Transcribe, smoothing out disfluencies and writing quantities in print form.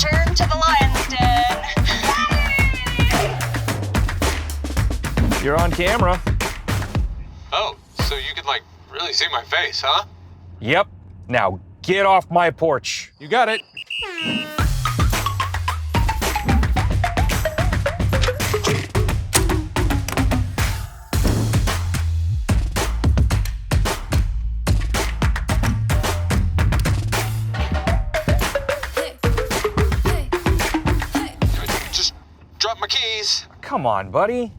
Return to the lion's den. You're on camera. Oh, so you could, like, really see my face, huh? Yep. Now get off my porch. You got it. Just drop my keys. Come on, buddy.